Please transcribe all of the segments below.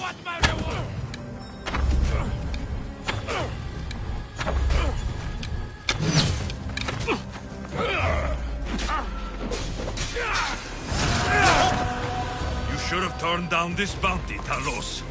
You should have turned down this bounty, Talos.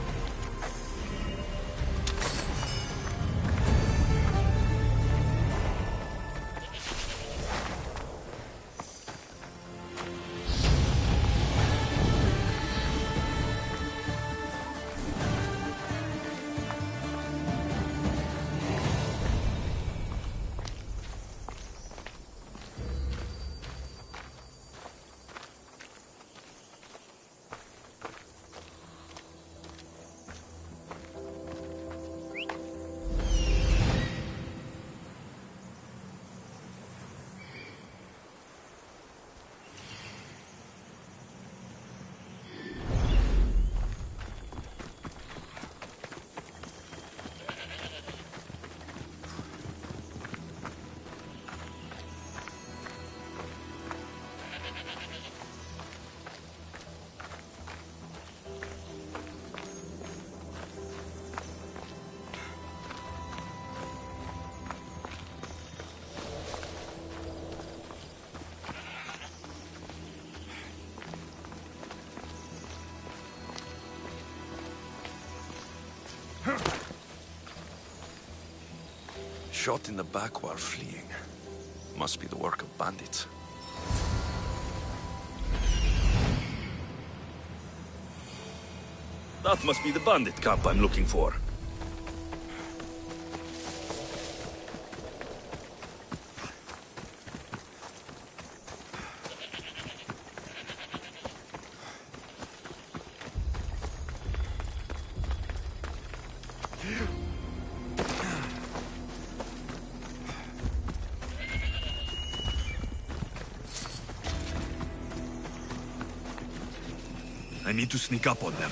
Shot in the back while fleeing. Must be the work of bandits. That must be the bandit camp I'm looking for. I need to sneak up on them.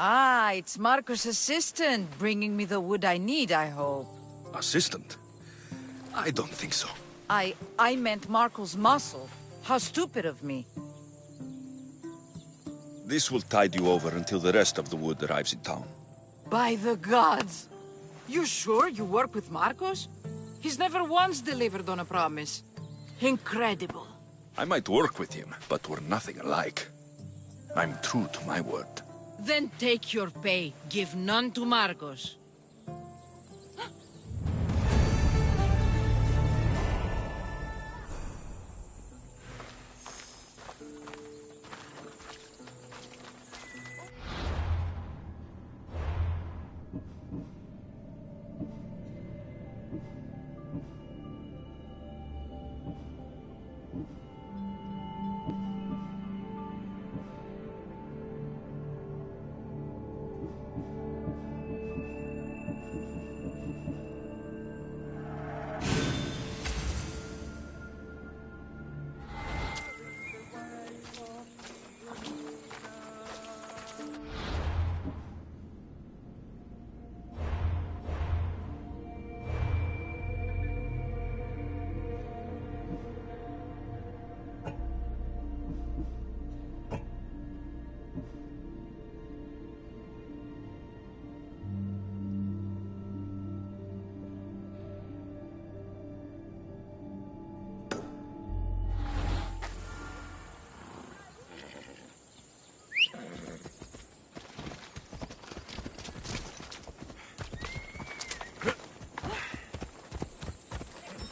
Ah, it's Marco's assistant, bringing me the wood I need, I hope. Assistant? I don't think so. I meant Marco's muscle. How stupid of me. This will tide you over until the rest of the wood arrives in town. By the gods! You sure you work with Marcos? He's never once delivered on a promise. Incredible. I might work with him, but we're nothing alike. I'm true to my word. Then take your pay. Give none to Marcos.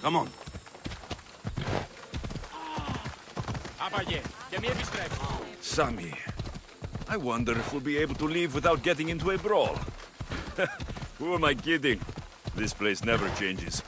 Come on. Sammy, I wonder if we'll be able to leave without getting into a brawl. Who am I kidding? This place never changes.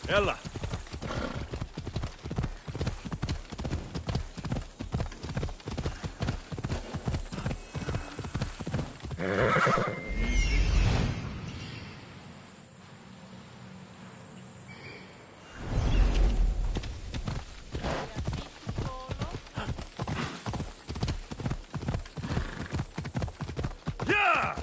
Ella! Yeah!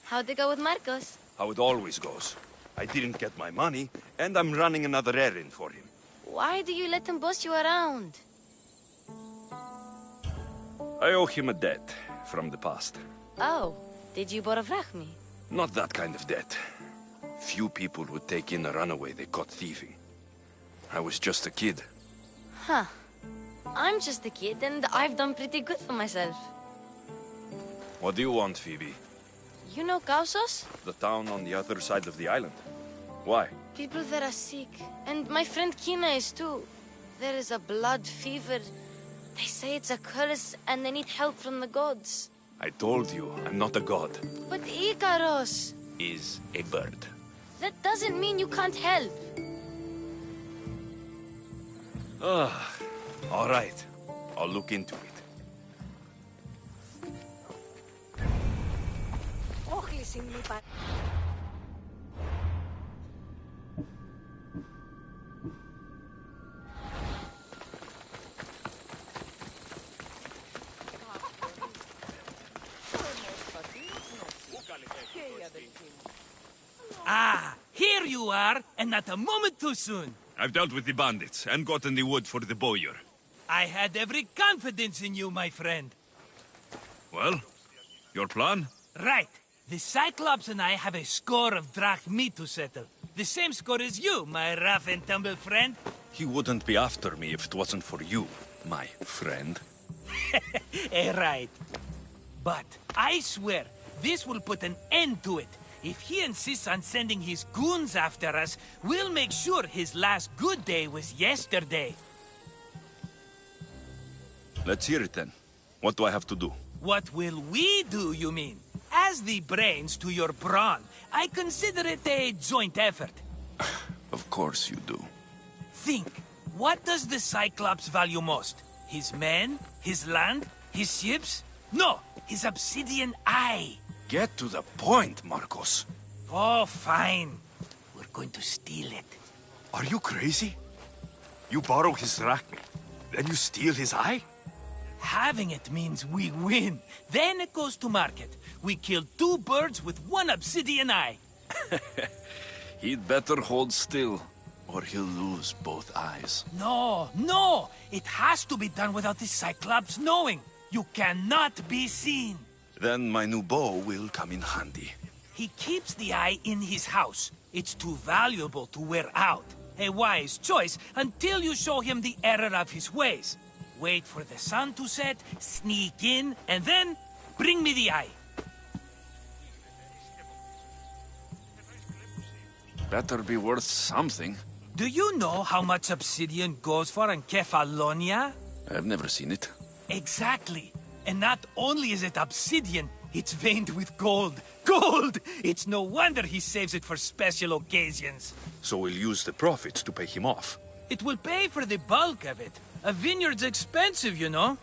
How'd it go with Marcos? How it always goes. I didn't get my money, and I'm running another errand for him. Why do you let him boss you around? I owe him a debt from the past. Oh, did you borrow me? Not that kind of debt. Few people would take in a runaway they caught thieving. I was just a kid. Huh. I'm just a kid, and I've done pretty good for myself. What do you want, Phoebe? You know Kausos? The town on the other side of the island. Why? People there are sick, and my friend Kina is too. There is a blood fever. They say it's a curse, and they need help from the gods. I told you, I'm not a god. But Ikaros! Is a bird. That doesn't mean you can't help. All right. I'll look into it. Ah, Here you are, and not a moment too soon. I've dealt with the bandits and gotten the wood for the bowyer. I had every confidence in you, my friend. Well, your plan? Right. The Cyclops and I have a score of drachmi to settle. The same score as you, my rough and tumble friend. He wouldn't be after me if it wasn't for you, my friend. Right. But I swear, this will put an end to it. If he insists on sending his goons after us, we'll make sure his last good day was yesterday. Let's hear it then. What do I have to do? What will we do, you mean? As the brains to your brawn, I consider it a joint effort. Of course you do. Think, what does the Cyclops value most? His men? His land? His ships? No, his obsidian eye. Get to the point, Marcos. Oh, fine. We're going to steal it. Are you crazy? You borrow his drachmi, then you steal his eye? Having it means we win. Then it goes to market. We kill 2 birds with 1 obsidian eye. He'd better hold still, or he'll lose both eyes. No, no! It has to be done without the Cyclops knowing. You cannot be seen. Then my new bow will come in handy. He keeps the eye in his house. It's too valuable to wear out. A wise choice until you show him the error of his ways. Wait for the sun to set, sneak in, and then bring me the eye. Better be worth something. Do you know how much obsidian goes for in Kefalonia? I've never seen it. Exactly. And not only is it obsidian, it's veined with gold. Gold! It's no wonder he saves it for special occasions. So we'll use the profits to pay him off. It will pay for the bulk of it. A vineyard's expensive, you know.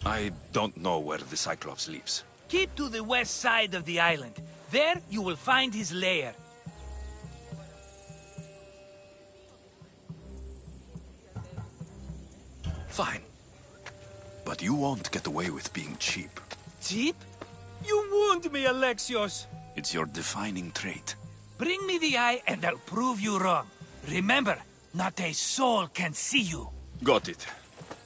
I don't know where the Cyclops lives. Keep to the west side of the island. There you will find his lair. Fine. But you won't get away with being cheap. Cheap? You wound me, Alexios. It's your defining trait. Bring me the eye and I'll prove you wrong. Remember, not a soul can see you. Got it.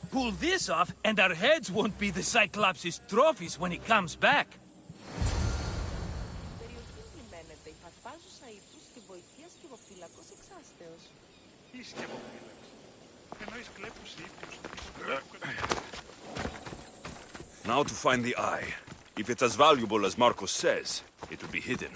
Pull this off and our heads won't be the Cyclops' trophies when he comes back. Now to find the eye. If it's as valuable as Marcos says, it will be hidden.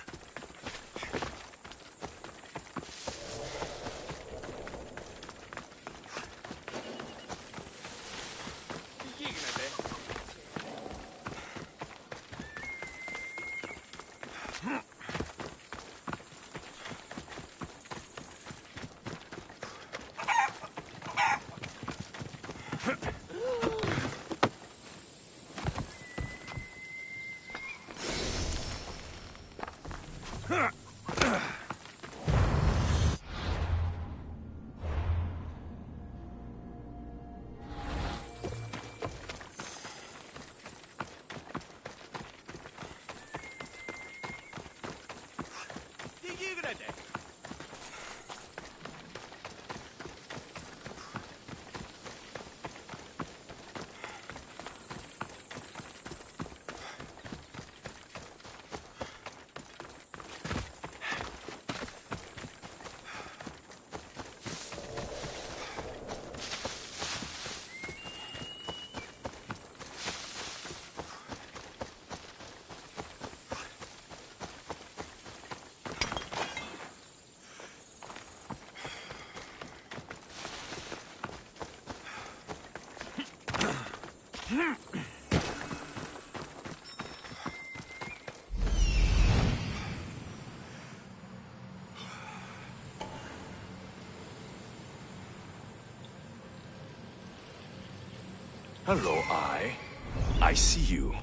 Hello, I see you.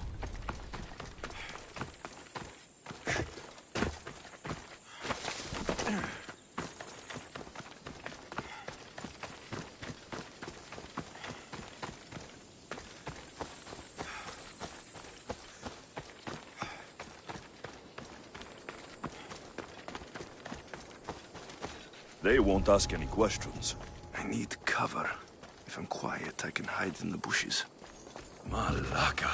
They won't ask any questions. I need cover. If I'm quiet, I can hide in the bushes. Malaka.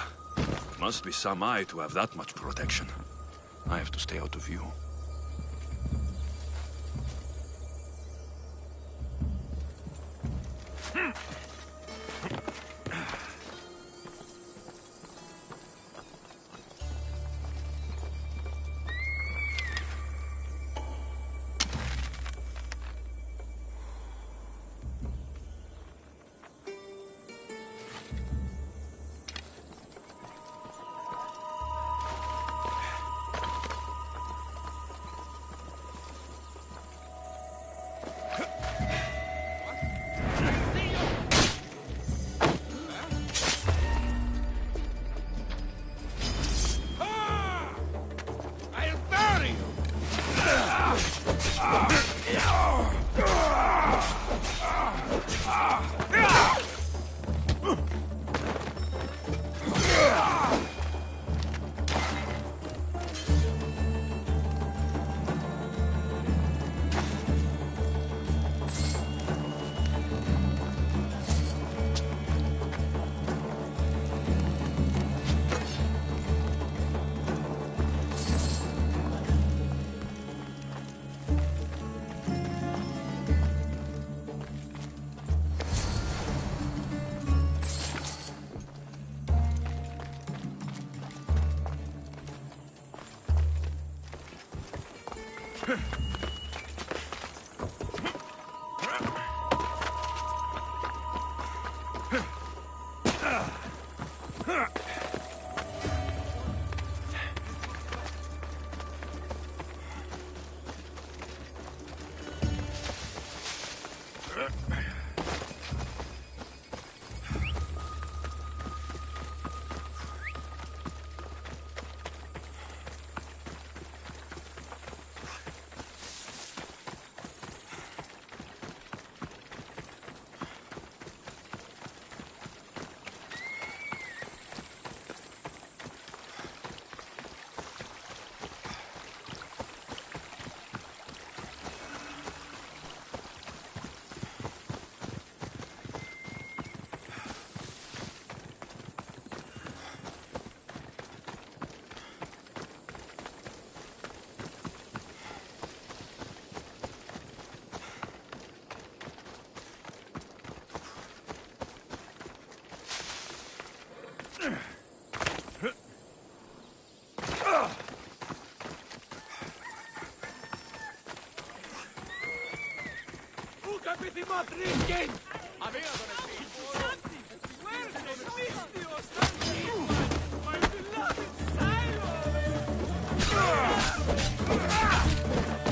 Must be some eye to have that much protection. I have to stay out of view.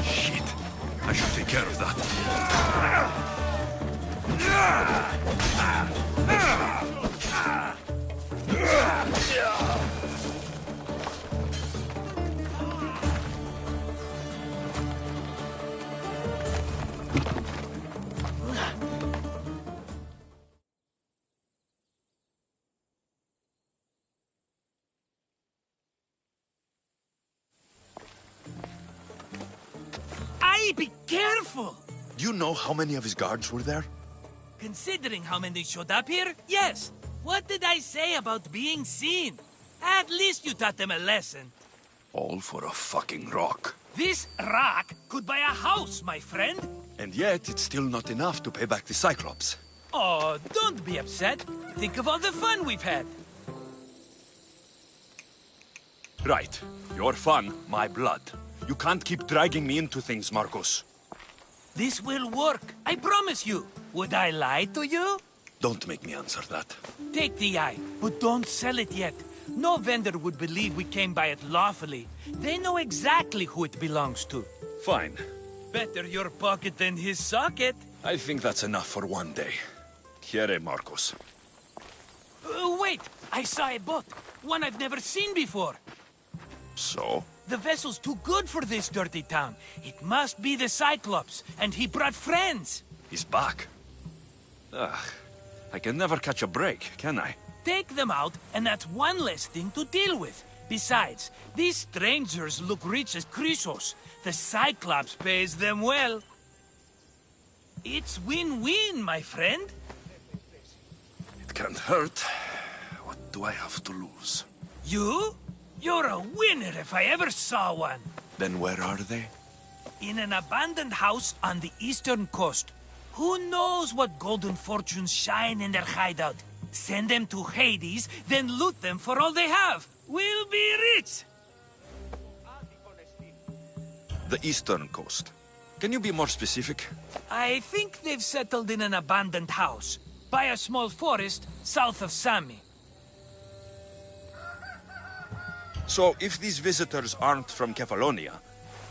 Shit! I should take care of that. Be careful! Do you know how many of his guards were there? Considering how many showed up here, yes. What did I say about being seen? At least you taught them a lesson. All for a fucking rock. This rock could buy a house, my friend. And yet, it's still not enough to pay back the Cyclops. Oh, don't be upset. Think of all the fun we've had. Right. Your fun, my blood. You can't keep dragging me into things, Marcos. This will work, I promise you. Would I lie to you? Don't make me answer that. Take the eye, but don't sell it yet. No vendor would believe we came by it lawfully. They know exactly who it belongs to. Fine. Better your pocket than his socket. I think that's enough for one day. Here, Marcos. Wait! I saw a boat. One I've never seen before. So? The vessel's too good for this dirty town. It must be the Cyclops, and he brought friends. He's back. Ugh. I can never catch a break, can I? Take them out, and that's one less thing to deal with. Besides, these strangers look rich as Chrysos. The Cyclops pays them well. It's win-win, my friend. It can't hurt. What do I have to lose? You? You're a winner if I ever saw one. Then where are they? In an abandoned house on the eastern coast. Who knows what golden fortunes shine in their hideout? Send them to Hades, then loot them for all they have. We'll be rich! The eastern coast. Can you be more specific? I think they've settled in an abandoned house, by a small forest south of Sami. So, if these visitors aren't from Kefalonia,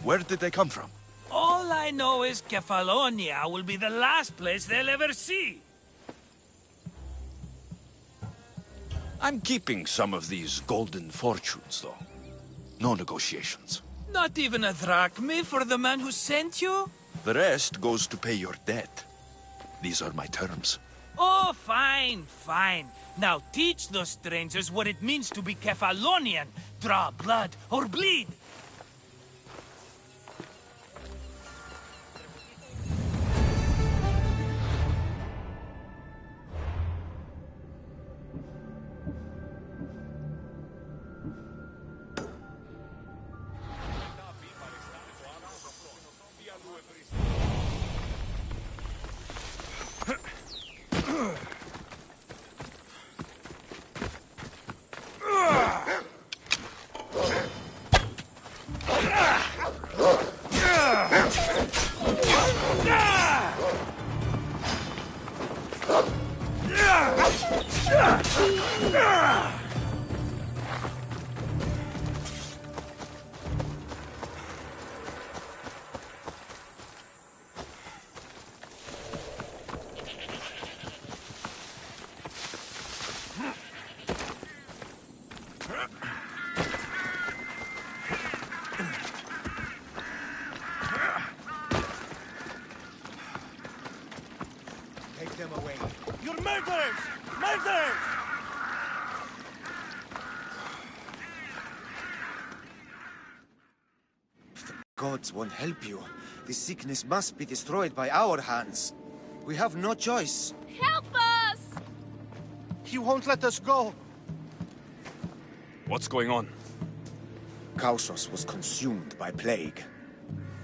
where did they come from? All I know is Kefalonia will be the last place they'll ever see. I'm keeping some of these golden fortunes, though. No negotiations. Not even a drachme for the man who sent you? The rest goes to pay your debt. These are my terms. Oh, fine, fine. Now teach those strangers what it means to be Kefalonian. Draw blood or bleed. Take them away. You're murderers! Murderers! If the gods won't help you, this sickness must be destroyed by our hands. We have no choice. Help us! He won't let us go. What's going on? Kausos was consumed by plague.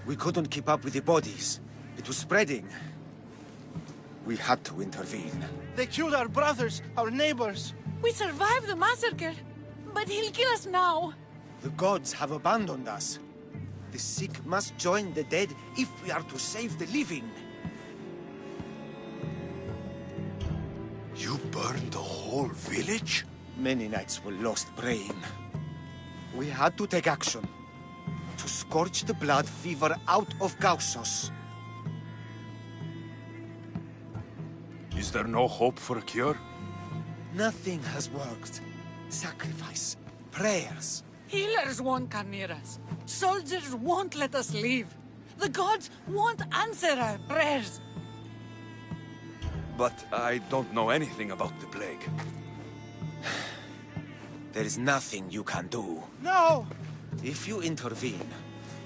We couldn't keep up with the bodies. It was spreading. We had to intervene. They killed our brothers, our neighbors. We survived the massacre, but he'll kill us now. The gods have abandoned us. The sick must join the dead if we are to save the living. You burned the whole village? Many nights were lost praying. We had to take action. To scorch the blood fever out of Kausos. Is there no hope for a cure? Nothing has worked. Sacrifice, prayers. Healers won't come near us. Soldiers won't let us leave. The gods won't answer our prayers. But I don't know anything about the plague. There is nothing you can do. No! If you intervene,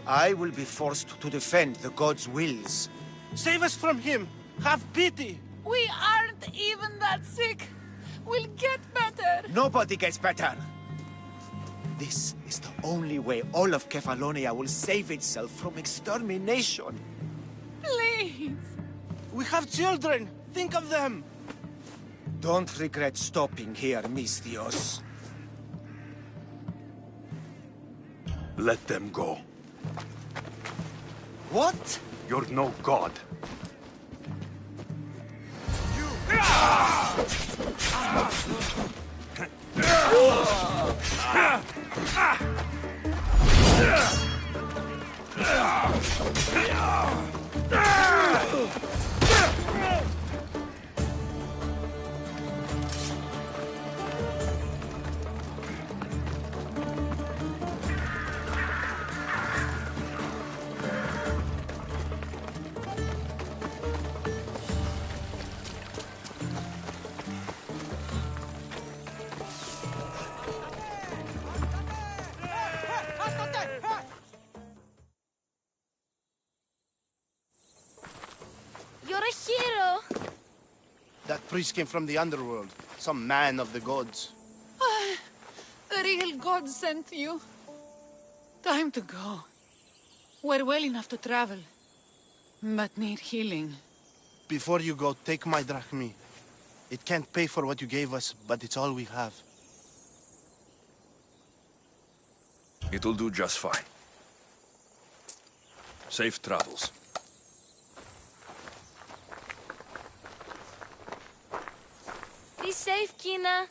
I will be forced to defend the gods' wills. Save us from him! Have pity! We aren't even that sick. We'll get better. Nobody gets better. This is the only way all of Kefalonia will save itself from extermination. Please. We have children! Think of them! Don't regret stopping here, Mistios. Let them go. What? You're no god. a hero! That priest came from the underworld. Some man of the gods. The real God sent you. Time to go. We're well enough to travel, but need healing. Before you go, take my drachmi. It can't pay for what you gave us, but it's all we have. It'll do just fine. Safe travels. Be safe, Kina.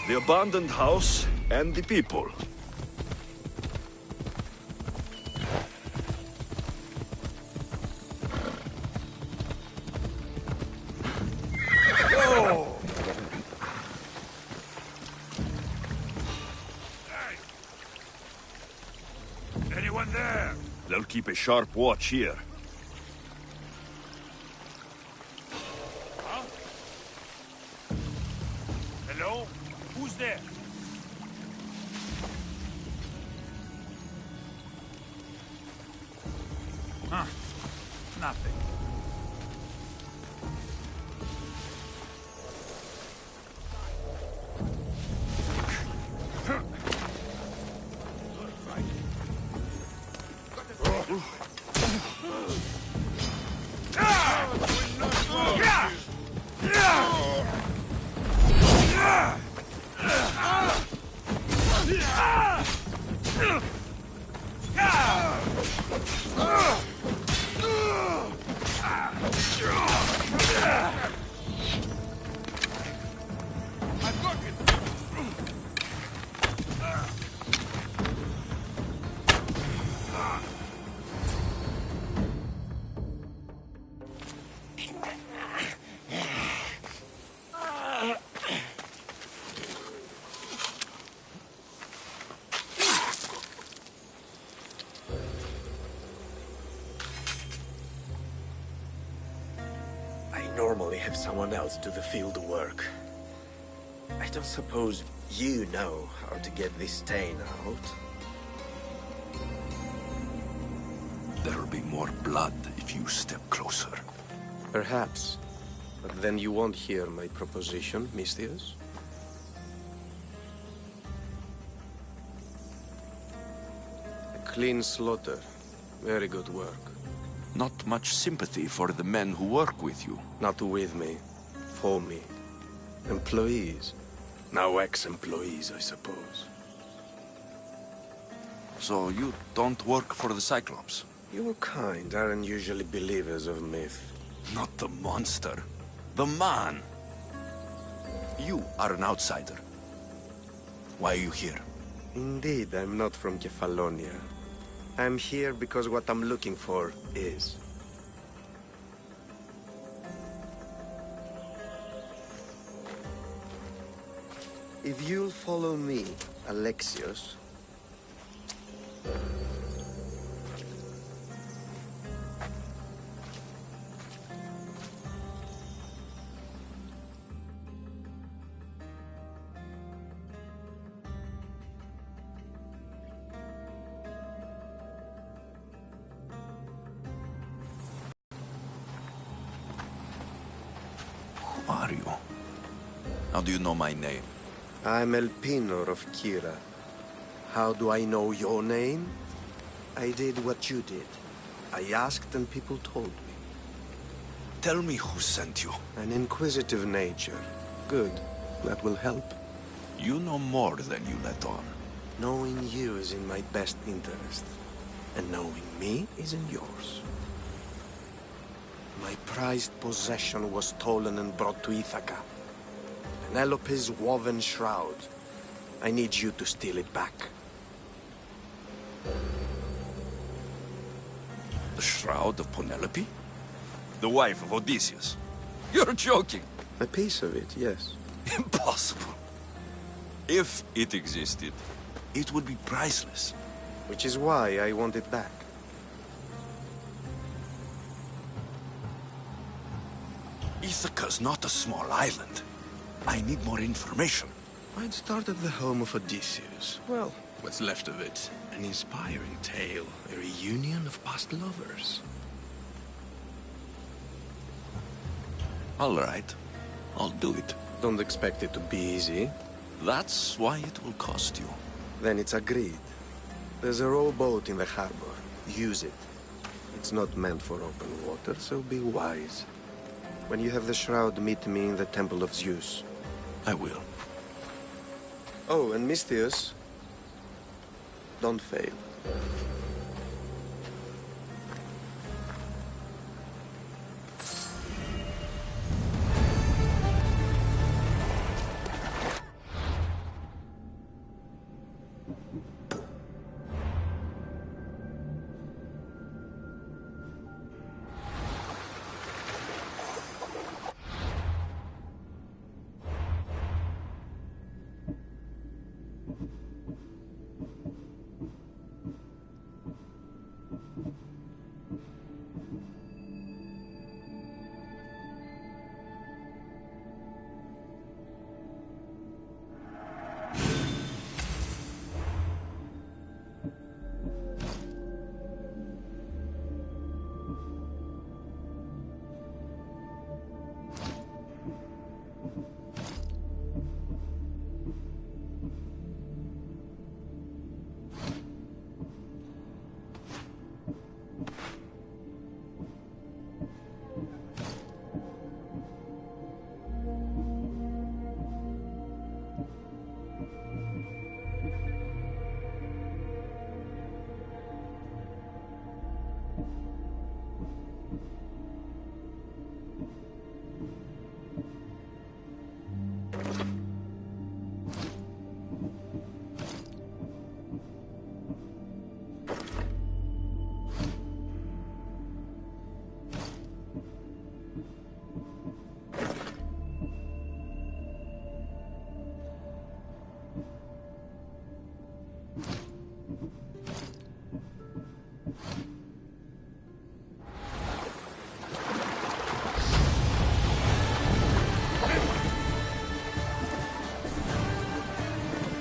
The abandoned house and the people. Anyone there? They'll keep a sharp watch here. Hello? Who's there? Huh. Nothing. I normally have someone else do the field work. I don't suppose you know how to get this stain out? There'll be more blood if you step closer. Perhaps. But then you won't hear my proposition, Mistius. A clean slaughter. Very good work. Not much sympathy for the men who work with you. Not with me. For me. Employees. Now ex-employees, I suppose. So you don't work for the Cyclops? Your kind aren't usually believers of myth. Not the monster. The man. You are an outsider. Why are you here? Indeed, I'm not from Kefalonia. I'm here because what I'm looking for is. If you'll follow me, Alexios... Who are you? How do you know my name? I'm Elpinor of Kira. How do I know your name? I did what you did. I asked and people told me. Tell me who sent you. An inquisitive nature. Good. That will help. You know more than you let on. Knowing you is in my best interest. And knowing me is in yours. My prized possession was stolen and brought to Ithaca. Penelope's woven shroud. I need you to steal it back. The shroud of Penelope? The wife of Odysseus? You're joking. A piece of it, yes. Impossible. If it existed, it would be priceless. Which is why I want it back. Ithaca's not a small island. I need more information. I'd start at the home of Odysseus. Well, what's left of it. An inspiring tale. A reunion of past lovers. All right. I'll do it. Don't expect it to be easy. That's why it will cost you. Then it's agreed. There's a rowboat in the harbor. Use it. It's not meant for open water, so be wise. When you have the shroud, meet me in the Temple of Zeus. I will. Oh, and Misthios, don't fail.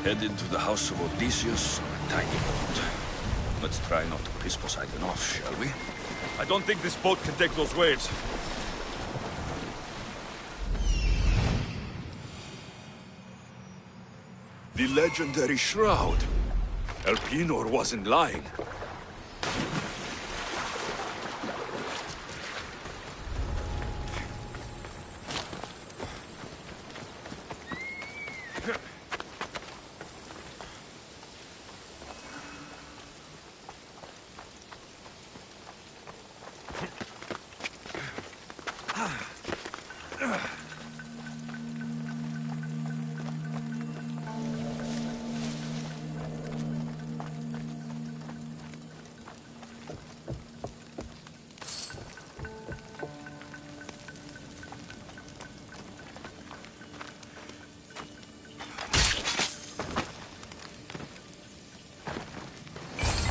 Headed to the house of Odysseus on a tiny boat. Let's try not to piss Poseidon off, shall we? I don't think this boat can take those waves. The legendary shroud. Elpenor wasn't lying.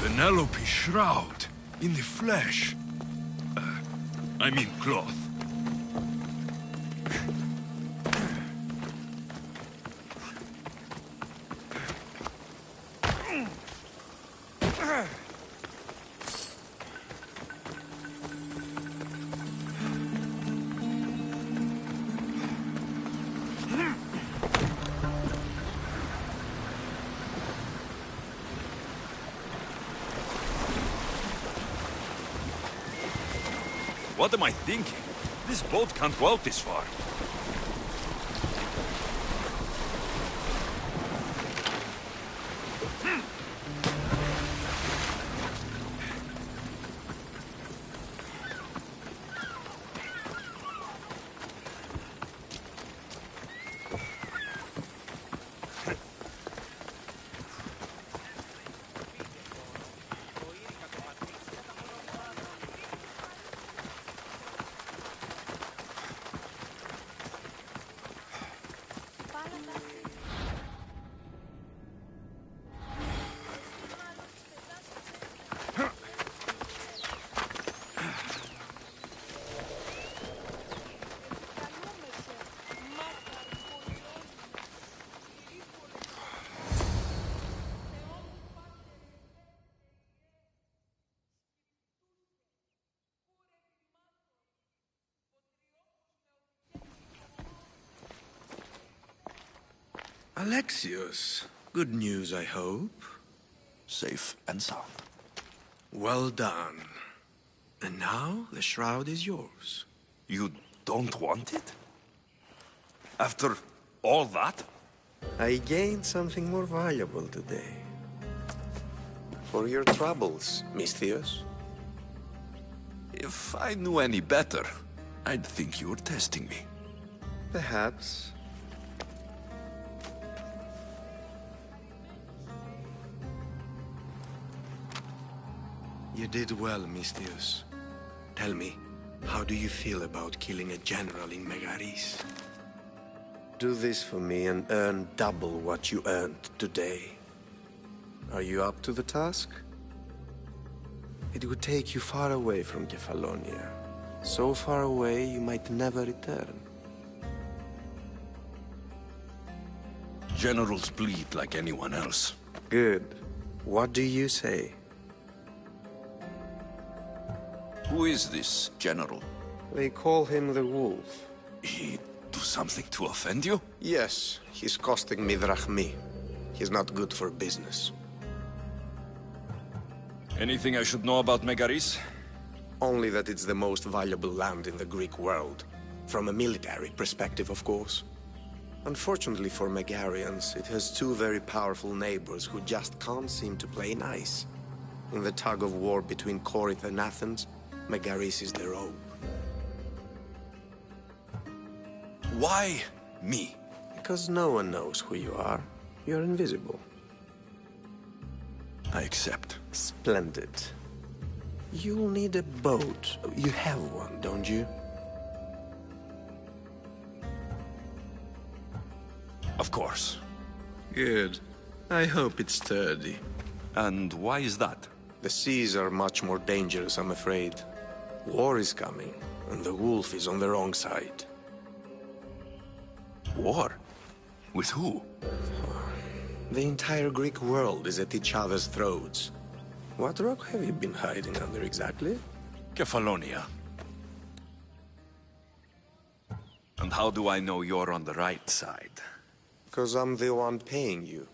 Penelope's shroud. In the flesh. I mean cloth. What am I thinking? This boat can't go out this far. Alexios, good news, I hope. Safe and sound. Well done. And now the shroud is yours. You don't want it? After all that? I gained something more valuable today. For your troubles, Misthios. If I knew any better, I'd think you were testing me. Perhaps. You did well, Misthios. Tell me, how do you feel about killing a general in Megaris? Do this for me and earn double what you earned today. Are you up to the task? It would take you far away from Kefalonia. So far away you might never return. Generals bleed like anyone else. Good. What do you say? Who is this general? They call him the Wolf. He do something to offend you? Yes, he's costing me drachmi. He's not good for business. Anything I should know about Megaris? Only that it's the most valuable land in the Greek world. From a military perspective, of course. Unfortunately for Megarians, it has two very powerful neighbors who just can't seem to play nice. In the tug-of-war between Corinth and Athens, Megaris is the rope. Why me? Because no one knows who you are. You're invisible. I accept. Splendid. You'll need a boat. You have one, don't you? Of course. Good. I hope it's sturdy. And why is that? The seas are much more dangerous, I'm afraid. War is coming, and the wolf is on the wrong side. War? With who? The entire Greek world is at each other's throats. What rock have you been hiding under exactly? Kefalonia. And how do I know you're on the right side? Because I'm the one paying you.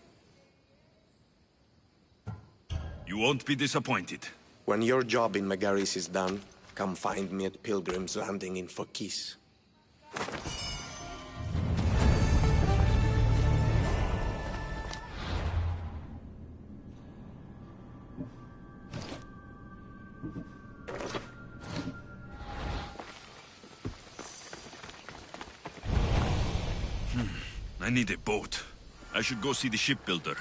You won't be disappointed. When your job in Megaris is done, come find me at Pilgrim's Landing in Phokis. I need a boat. I should go see the shipbuilder.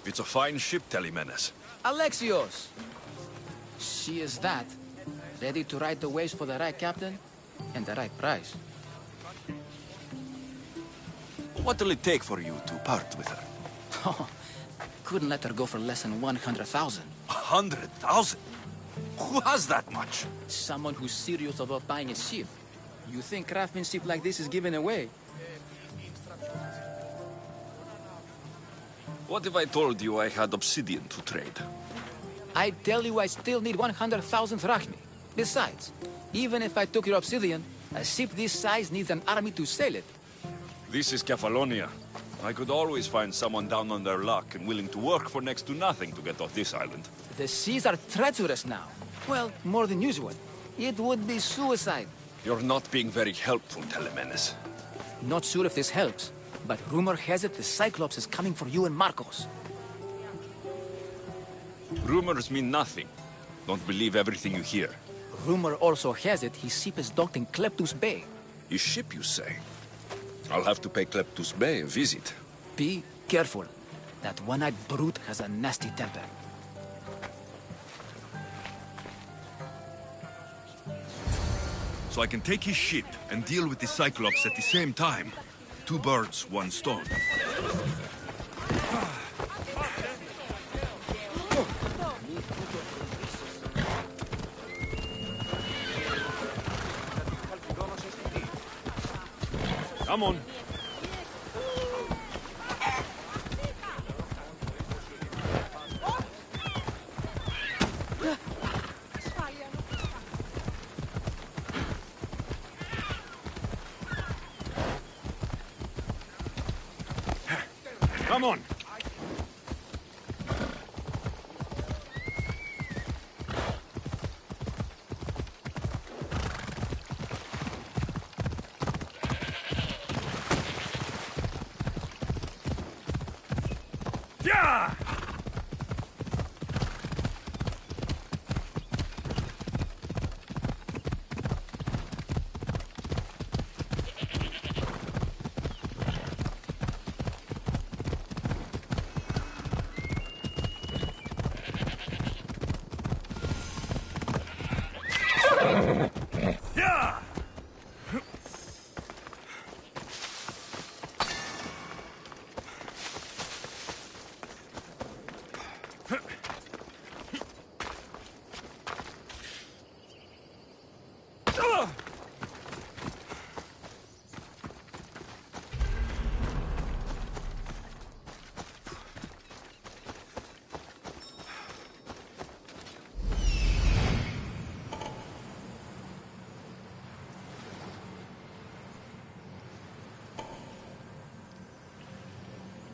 It's a fine ship, Telemenes. Alexios! She is that. Ready to ride the waves for the right captain and the right price. What'll it take for you to part with her? Oh, couldn't let her go for less than 100,000. 100,000? Who has that much? Someone who's serious about buying a ship. You think craftsmanship like this is given away? What if I told you I had obsidian to trade? I tell you I still need 100,000 drachmi. Besides, even if I took your obsidian, a ship this size needs an army to sail it. This is Kefalonia. I could always find someone down on their luck and willing to work for next to nothing to get off this island. The seas are treacherous now. Well, more than usual. It would be suicide. You're not being very helpful, Telemenes. Not sure if this helps, but rumor has it the Cyclops is coming for you and Marcos. Rumors mean nothing. Don't believe everything you hear. Rumor also has it his ship is docked in Kleptus Bay. His ship, you say? I'll have to pay Kleptus Bay a visit. Be careful. That one-eyed brute has a nasty temper. So I can take his ship and deal with the Cyclops at the same time. Two birds, one stone. Come on. Come on. Yeah! Yeah!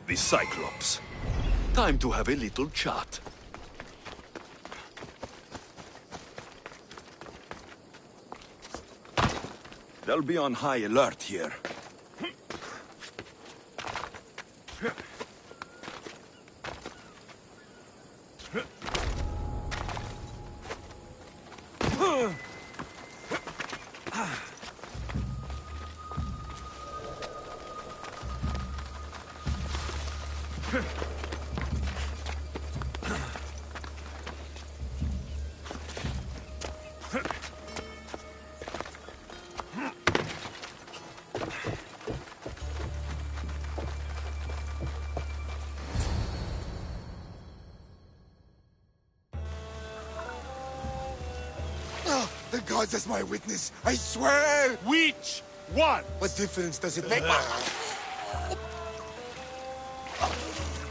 The Cyclops. Time to have a little chat. They'll be on high alert here. The gods as my witness, I swear! Which one? What difference does it make?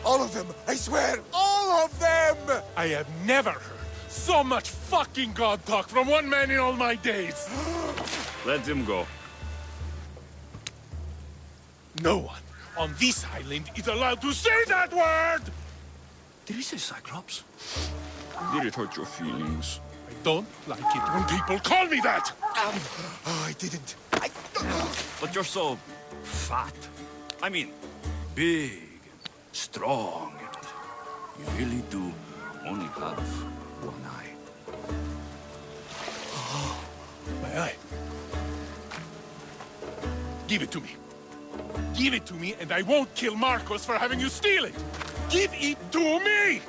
All of them! I swear! All of them! I have never heard so much fucking god talk from one man in all my days. Let him go. No one on this island is allowed to say that word! Did he say Cyclops? Did it hurt your feelings? I don't like it when people call me that! Oh, I didn't. But you're so fat. I mean, big, strong. You really do only have one eye. My eye. Give it to me. Give it to me and I won't kill Marcos for having you steal it! Give it to me!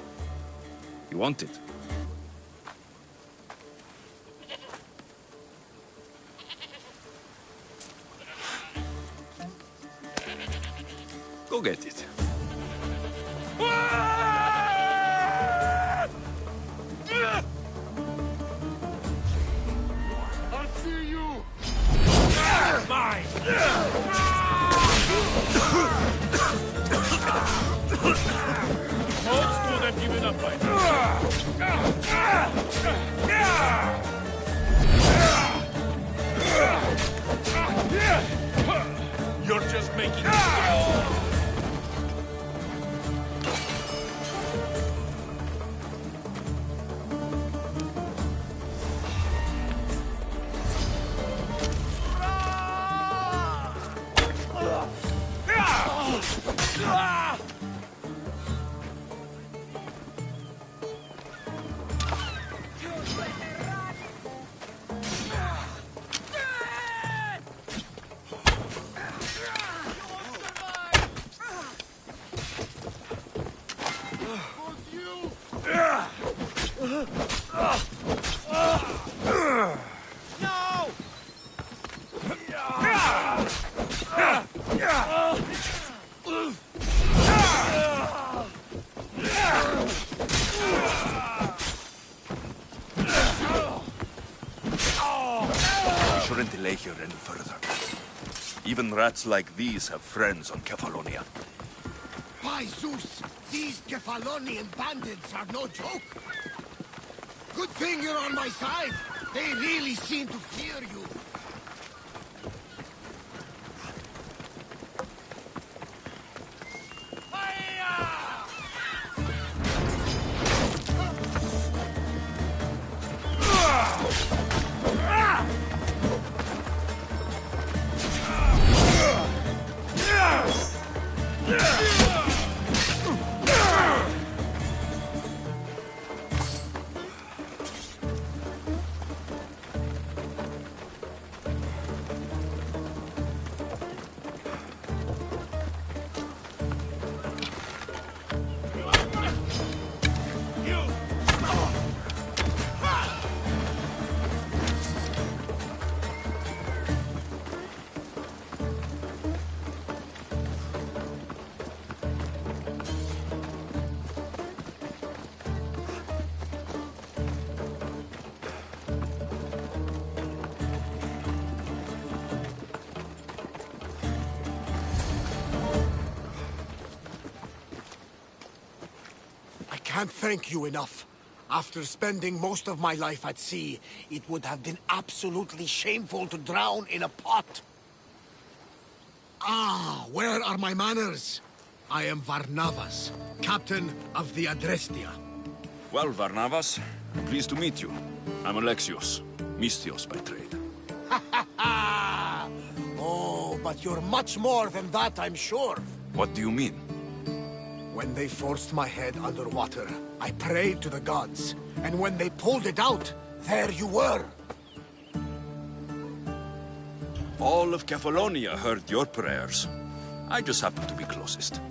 You want it? Go get it. I'll see you! We shouldn't delay here any further. Even rats like these have friends on Kefalonia. By Zeus, these Kefalonian bandits are no joke. Good thing you're on my side. They really seem to fear you. I can't thank you enough. After spending most of my life at sea, it would have been absolutely shameful to drown in a pot. Ah, where are my manners? I am Varnavas, captain of the Adrestia. Well, Varnavas, pleased to meet you. I'm Alexios, Mystios by trade. Oh, but you're much more than that, I'm sure. What do you mean? When they forced my head underwater, I prayed to the gods. And when they pulled it out, there you were. All of Kefalonia heard your prayers. I just happened to be closest.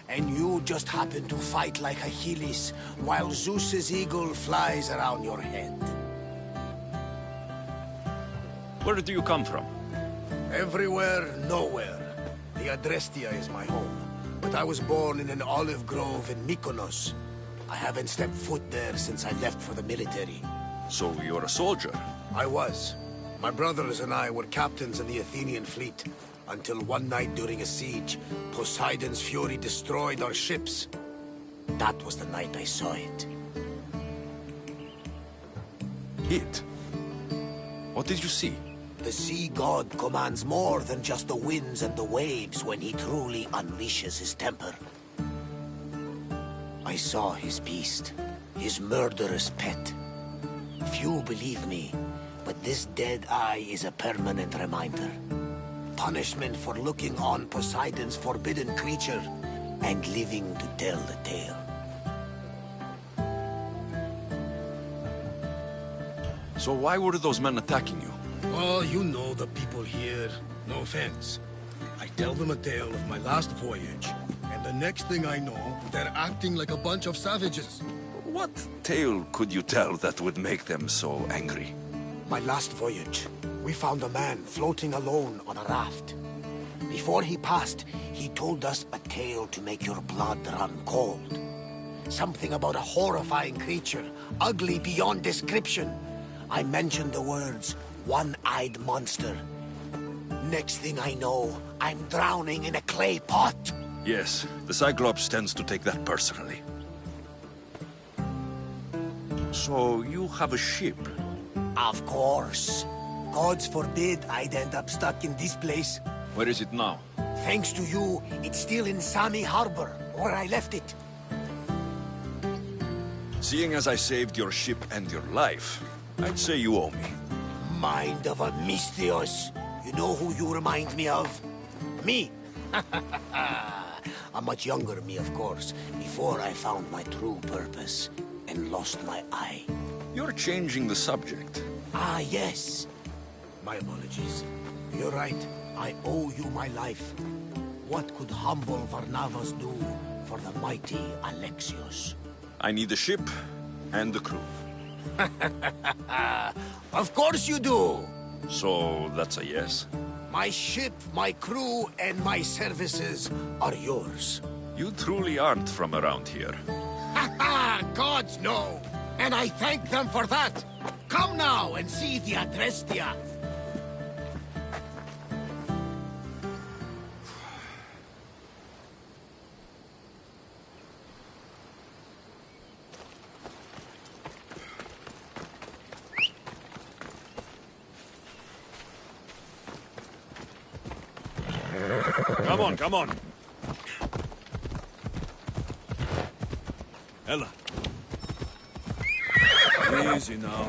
And you just happen to fight like Achilles, while Zeus's eagle flies around your head. Where do you come from? Everywhere, nowhere. The Adrestia is my home. But I was born in an olive grove in Mykonos. I haven't stepped foot there since I left for the military. So you're a soldier? I was. My brothers and I were captains in the Athenian fleet. Until one night during a siege, Poseidon's fury destroyed our ships. That was the night I saw it. It? What did you see? The sea god commands more than just the winds and the waves when he truly unleashes his temper. I saw his beast, his murderous pet. Few believe me, but this dead eye is a permanent reminder. Punishment for looking on Poseidon's forbidden creature and living to tell the tale. So why were those men attacking you? Oh, you know the people here. No offense. I tell them a tale of my last voyage, and the next thing I know, they're acting like a bunch of savages. What tale could you tell that would make them so angry? My last voyage, we found a man floating alone on a raft. Before he passed, he told us a tale to make your blood run cold. Something about a horrifying creature, ugly beyond description. I mentioned the words, one-eyed monster. Next thing I know, I'm drowning in a clay pot. Yes, the Cyclops tends to take that personally. So you have a ship? Of course. Gods forbid I'd end up stuck in this place. Where is it now? Thanks to you, it's still in Sami Harbor, where I left it. Seeing as I saved your ship and your life, I'd say you owe me. Mind of a Mystios. You know who you remind me of? Me. A much younger me, of course, before I found my true purpose and lost my eye. You're changing the subject. Ah, yes. My apologies. You're right. I owe you my life. What could humble Varnavas do for the mighty Alexios? I need a ship and a crew. Of course you do! So that's a yes? My ship, my crew, and my services are yours. You truly aren't from around here. Ha ha! Gods no! And I thank them for that! Come now and see the Adrestia! Come on, come on. Ella. Easy now.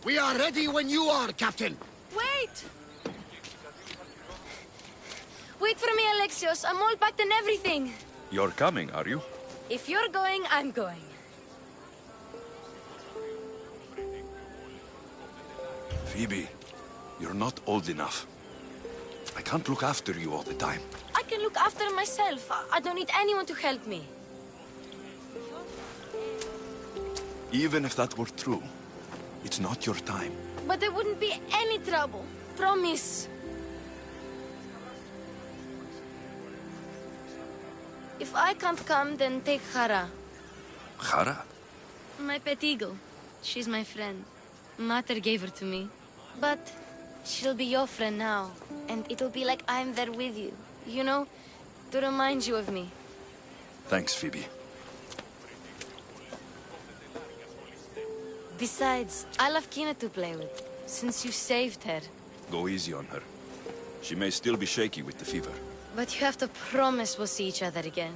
We are ready when you are, Captain! Wait! Wait for me, Alexios. I'm all packed and everything. You're coming, are you? If you're going, I'm going. Phoebe, you're not old enough. I can't look after you all the time. I can look after myself. I don't need anyone to help me. Even if that were true, it's not your time. But there wouldn't be any trouble. Promise. If I can't come, then take Hara. Hara? My pet eagle. She's my friend. Mater gave her to me. But she'll be your friend now. And it'll be like I'm there with you. You know? To remind you of me. Thanks, Phoebe. Besides, I love Kina to play with. Since you saved her. Go easy on her. She may still be shaky with the fever. But you have to promise we'll see each other again.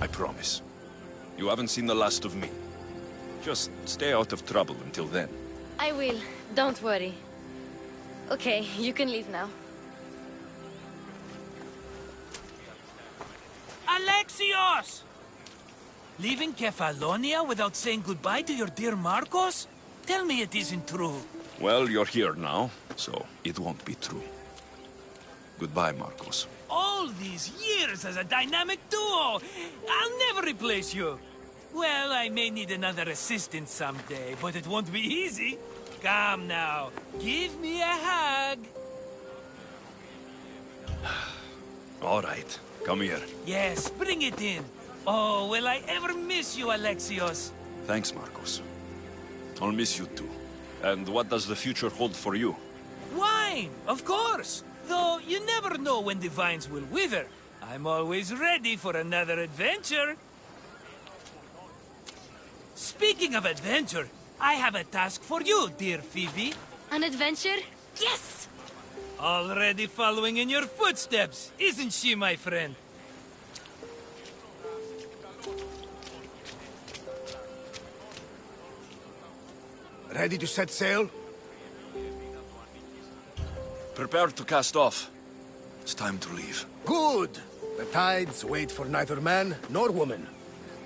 I promise. You haven't seen the last of me. Just stay out of trouble until then. I will. Don't worry. Okay, you can leave now. Alexios! Leaving Kefalonia without saying goodbye to your dear Marcos? Tell me it isn't true. Well, you're here now, so it won't be true. Goodbye, Marcos. All these years as a dynamic duo! I'll never replace you! Well, I may need another assistant someday, but it won't be easy. Come now, give me a hug. All right, come here. Yes, bring it in. Oh, will I ever miss you, Alexios? Thanks, Marcos. I'll miss you too. And what does the future hold for you? Wine, of course. Though you never know when the vines will wither. I'm always ready for another adventure. Speaking of adventure, I have a task for you, dear Phoebe. An adventure? Yes! Already following in your footsteps, isn't she, my friend? Ready to set sail? Prepare to cast off. It's time to leave. Good! The tides wait for neither man nor woman.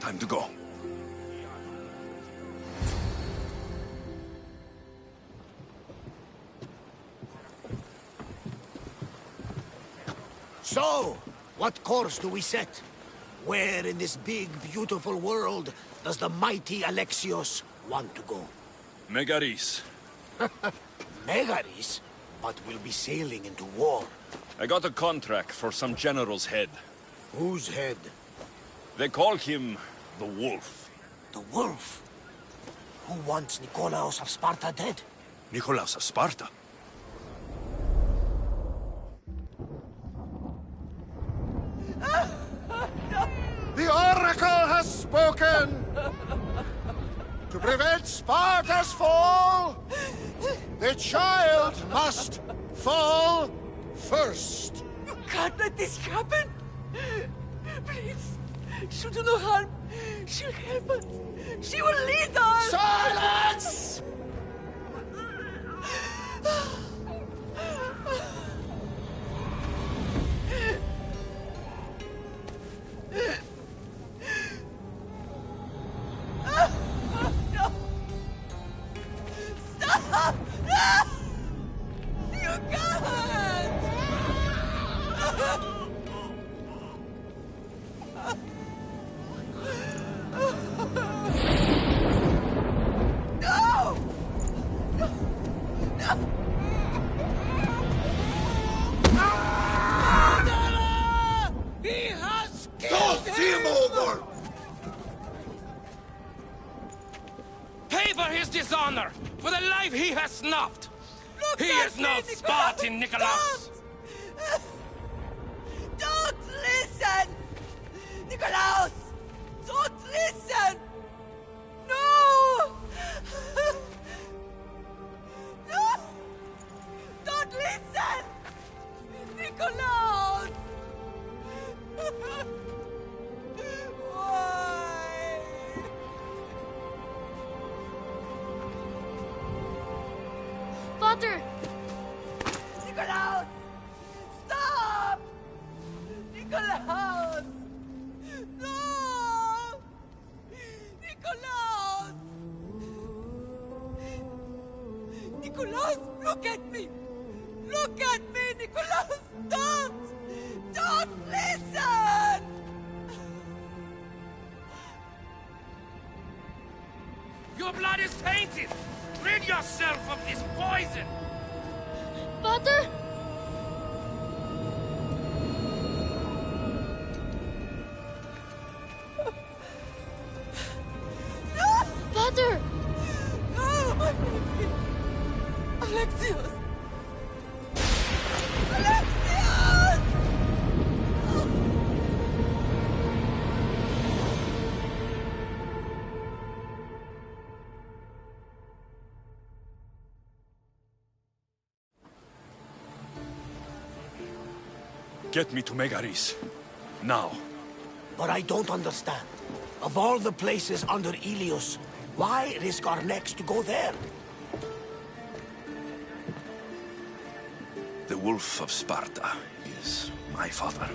Time to go. So, what course do we set? Where in this big, beautiful world does the mighty Alexios want to go? Megaris. Megaris? But we'll be sailing into war. I got a contract for some general's head. Whose head? They call him the Wolf. The Wolf? Who wants Nikolaos of Sparta dead? Nikolaos of Sparta? The Oracle has spoken! To prevent Sparta's fall, the child must fall first. You can't let this happen! Please, she'll do no harm. She'll help us. She will lead us! Silence! No! Stop! No! You can't! No! No! He has killed him! over! Pay for his dishonor, for the life he has snuffed. Look He at is no me, Spartan, Nikolaos. Don't listen! Nikolaos! Don't listen! No! No! Don't listen! Nikolaos! Why? Father! Nikolaos! Stop! Nikolaos! No! Nikolaos! Nikolaos, look at me! Look at me, Nikolaos! Don't! Don't listen! Your blood is tainted. Rid yourself of this poison. Father! Father! No, my baby! Alexios! Alexios! Get me to Megaris. Now. But I don't understand. Of all the places under Ilios, why risk our necks to go there? The Wolf of Sparta is my father.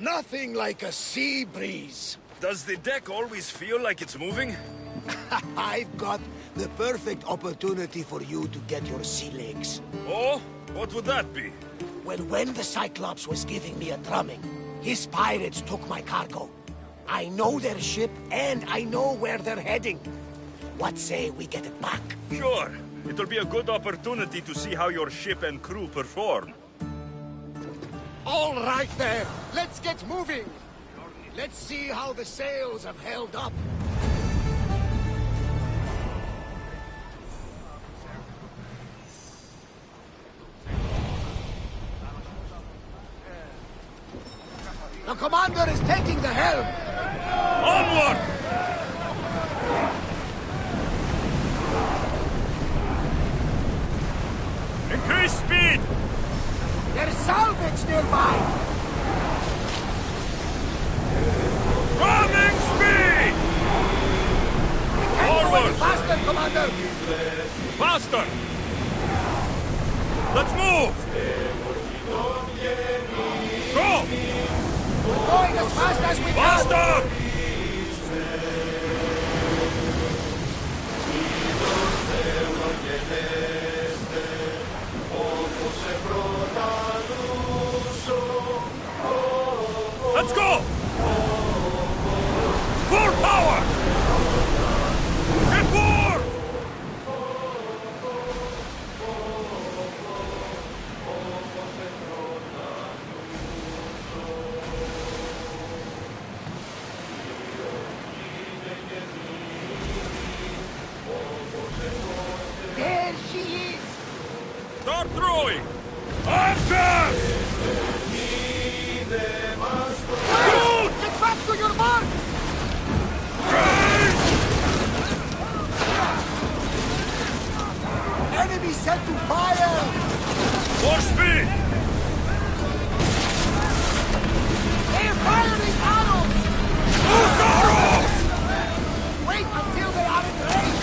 Nothing like a sea breeze. Does the deck always feel like it's moving? I've got the perfect opportunity for you to get your sea legs. Oh? What would that be? Well, when the Cyclops was giving me a drumming, his pirates took my cargo. I know their ship, and I know where they're heading. What say we get it back? Sure. It'll be a good opportunity to see how your ship and crew perform. All right there. Let's get moving. Let's see how the sails have held up. The commander is taking the helm. Onward! Increase speed! There's Sal Commander! Faster! Let's move! Go! We're going as fast as we can! Faster! Let's go! Full power! Get more! There she is! Start throwing! Archers! Shoot! Get back to your marks! Enemy set to fire! More speed! They're firing arrows! Use arrows! Wait until they are in range!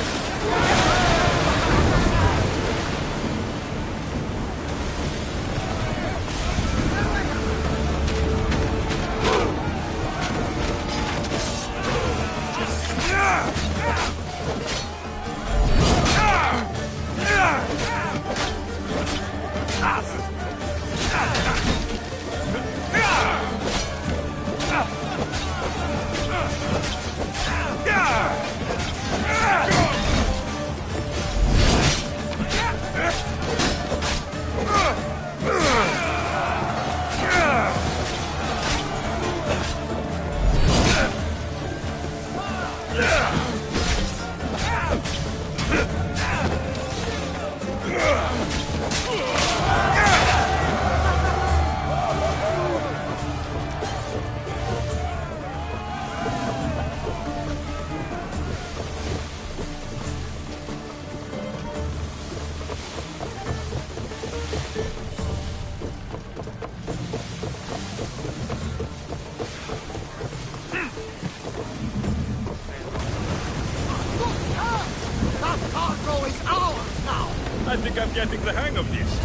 I think I'm getting the hang of this.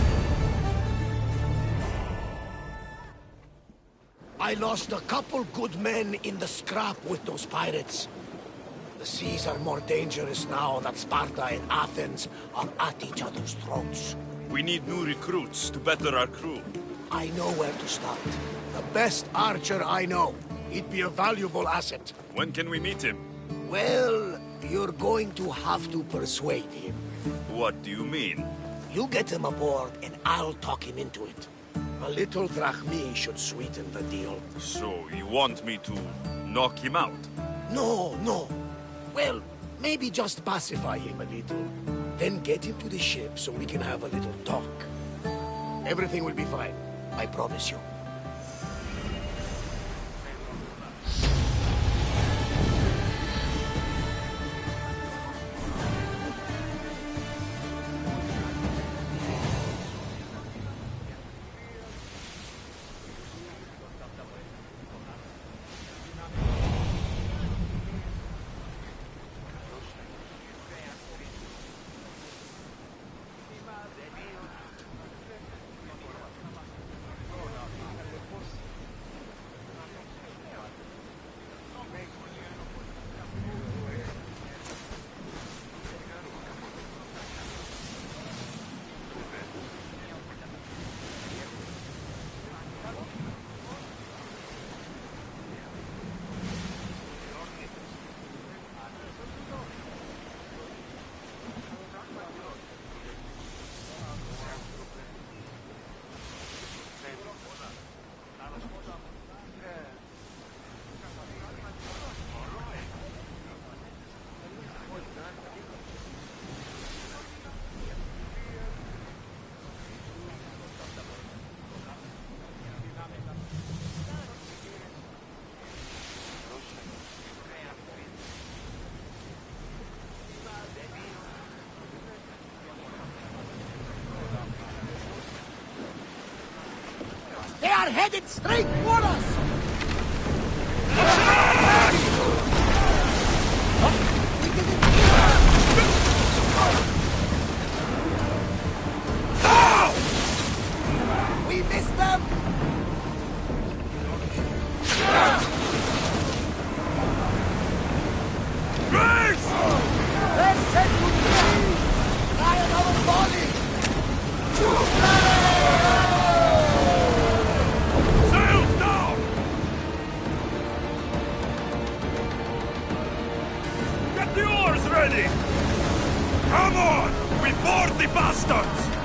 I lost a couple good men in the scrap with those pirates. The seas are more dangerous now that Sparta and Athens are at each other's throats. We need new recruits to better our crew. I know where to start. The best archer I know. He'd be a valuable asset. When can we meet him? Well, you're going to have to persuade him. What do you mean? You get him aboard and I'll talk him into it. A little drachmi should sweeten the deal. So, you want me to knock him out? No. Well, maybe just pacify him a little. Then get him to the ship so we can have a little talk. Everything will be fine. I promise you. They are headed straight for us! ready! Come on! We board the bastards!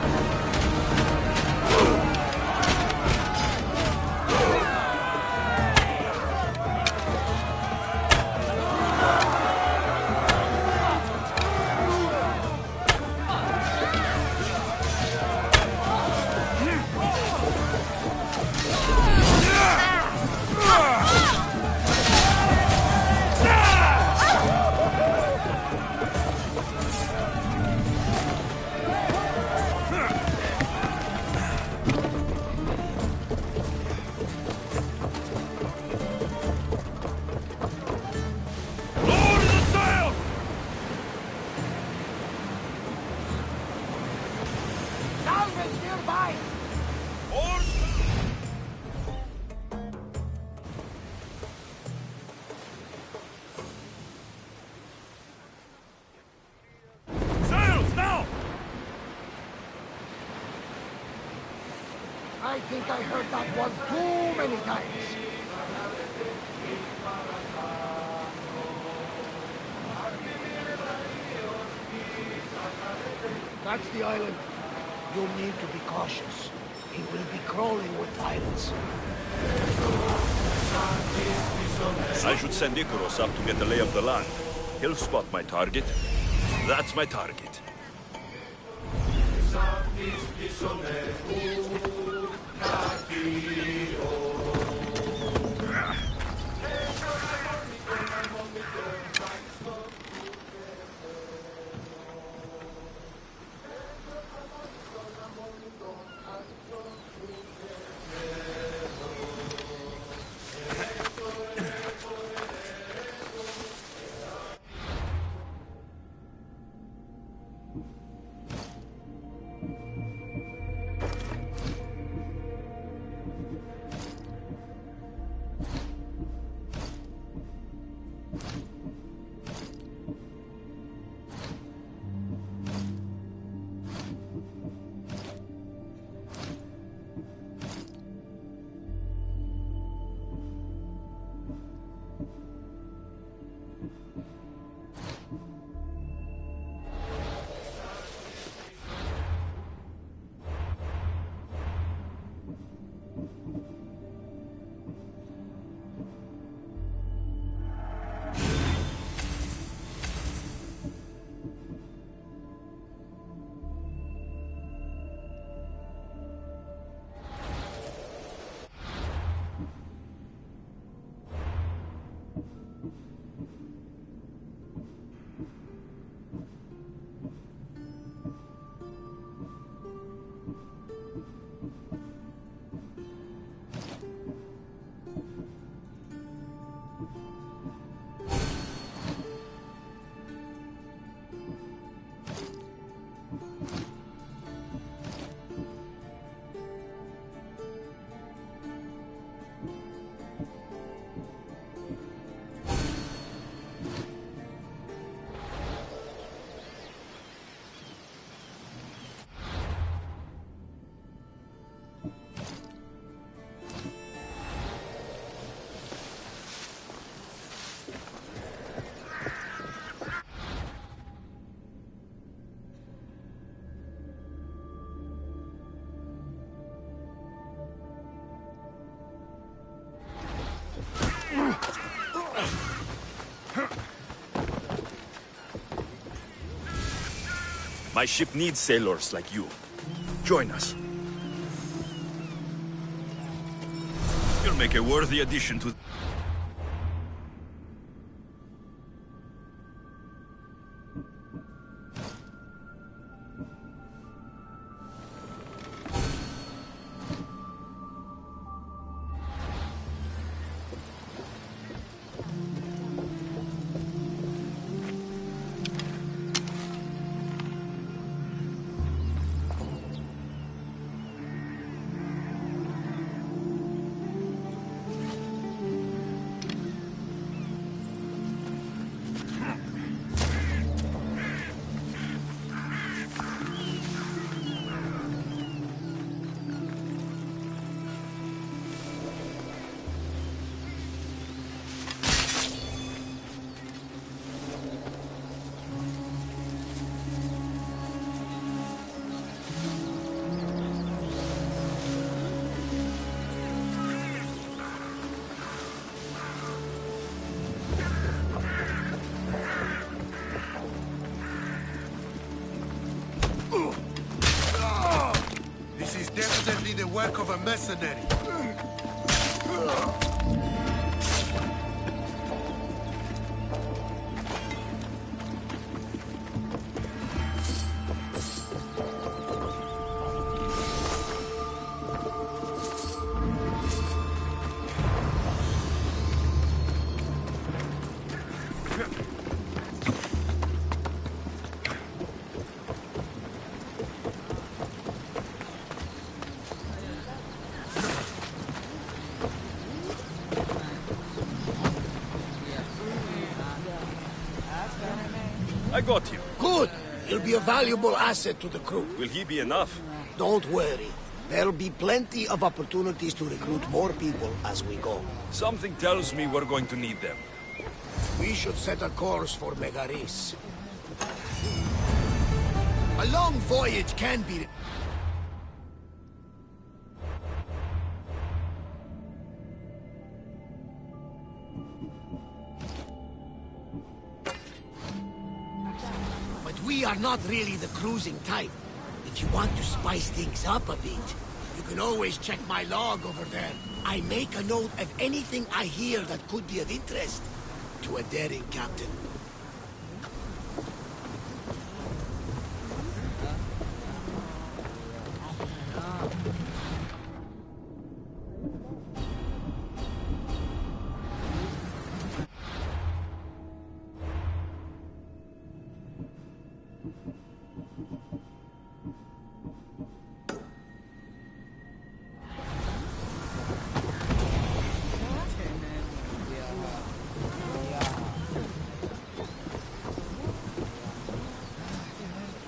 I think I heard that one too many times. That's the island. You'll need to be cautious. He will be crawling with pirates. I should send Icarus up to get the lay of the land. He'll spot my target. That's my target. My ship needs sailors like you. Join us. You'll make a worthy addition to... only the work of a mercenary. I got him. Good! He'll be a valuable asset to the crew. Will he be enough? Don't worry. There'll be plenty of opportunities to recruit more people as we go. Something tells me we're going to need them. We should set a course for Megaris. A long voyage can be... But we are not really the cruising type. If you want to spice things up a bit, you can always check my log over there. I make a note of anything I hear that could be of interest to a daring captain.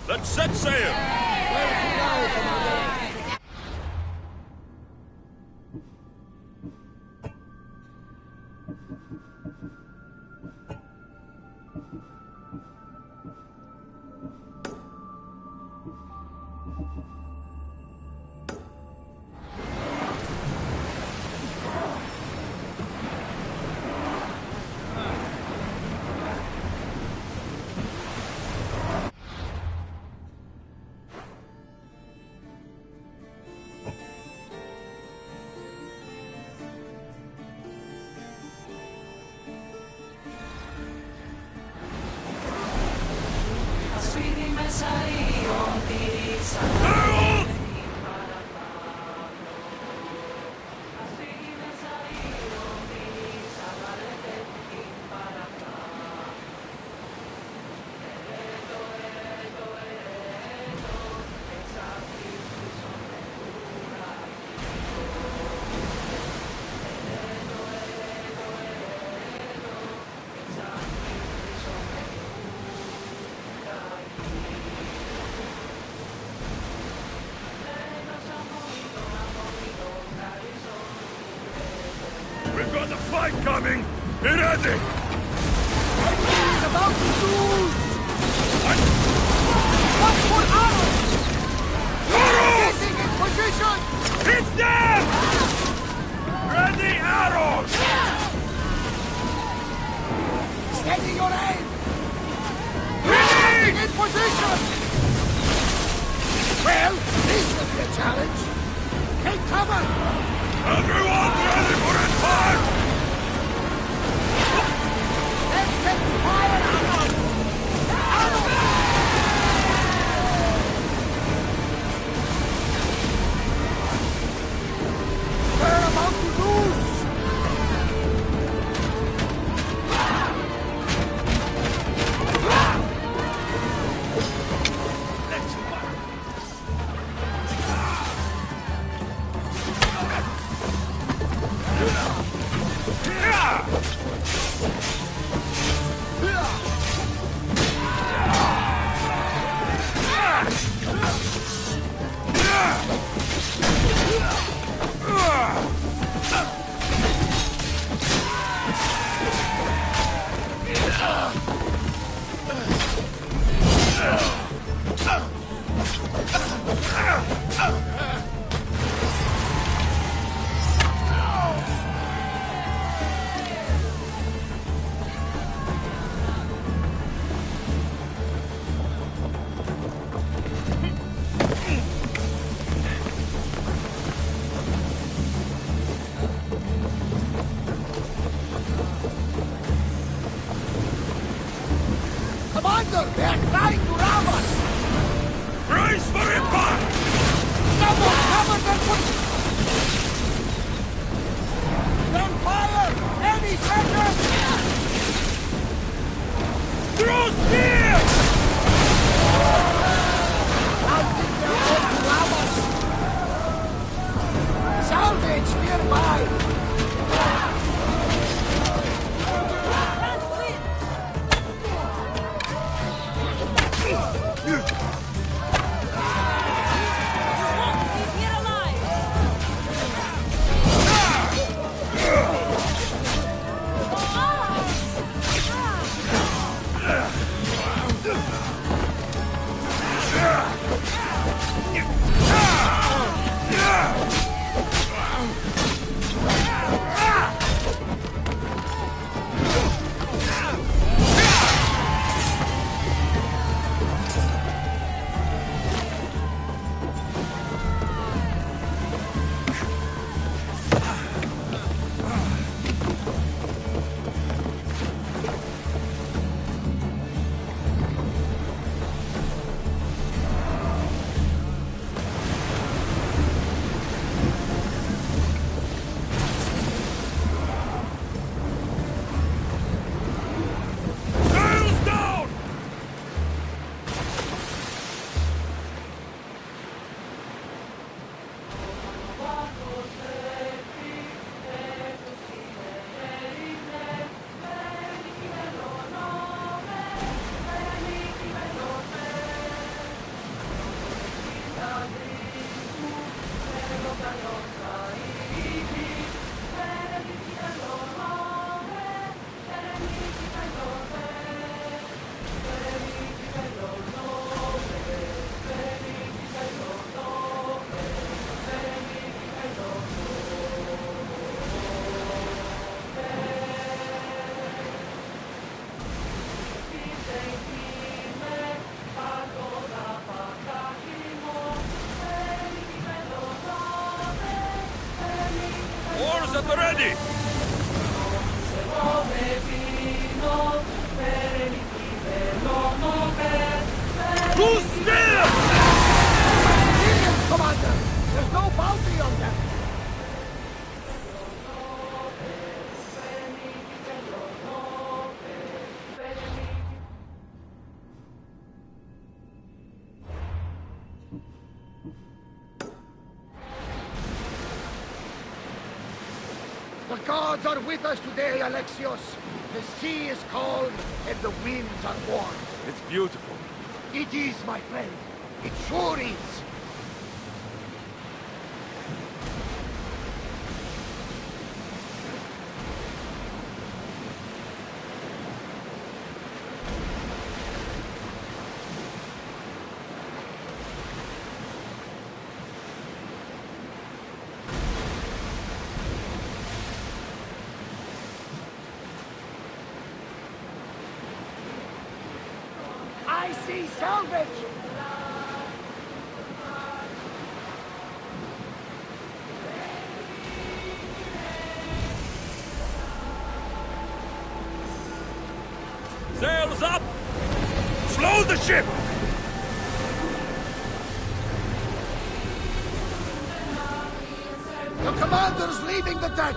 Let's set sail! We've got a fight coming! Be ready! He's about to lose! Watch for arrows! Arrows! Getting in position! Hit them! Ready arrows! Steady your aim! Ready! Getting in position! Well, this will be a challenge. Take cover! Everyone ready for attack! Let's set fire arrows! We're about to lose! Commander, they're trying to rob us! Brace for impact! Someone cover them for... They'll fire! Any second! Throw spear! I think they're going to rob us! Salvage nearby! Oars at the ready! Who's still? Indians, Commander! There's no bounty on them! The gods are with us today, Alexios. The sea is calm and the winds are warm. It's beautiful. It is, my friend. It sure is. I see salvage! Sails up! Slow the ship! The commander's leaving the deck!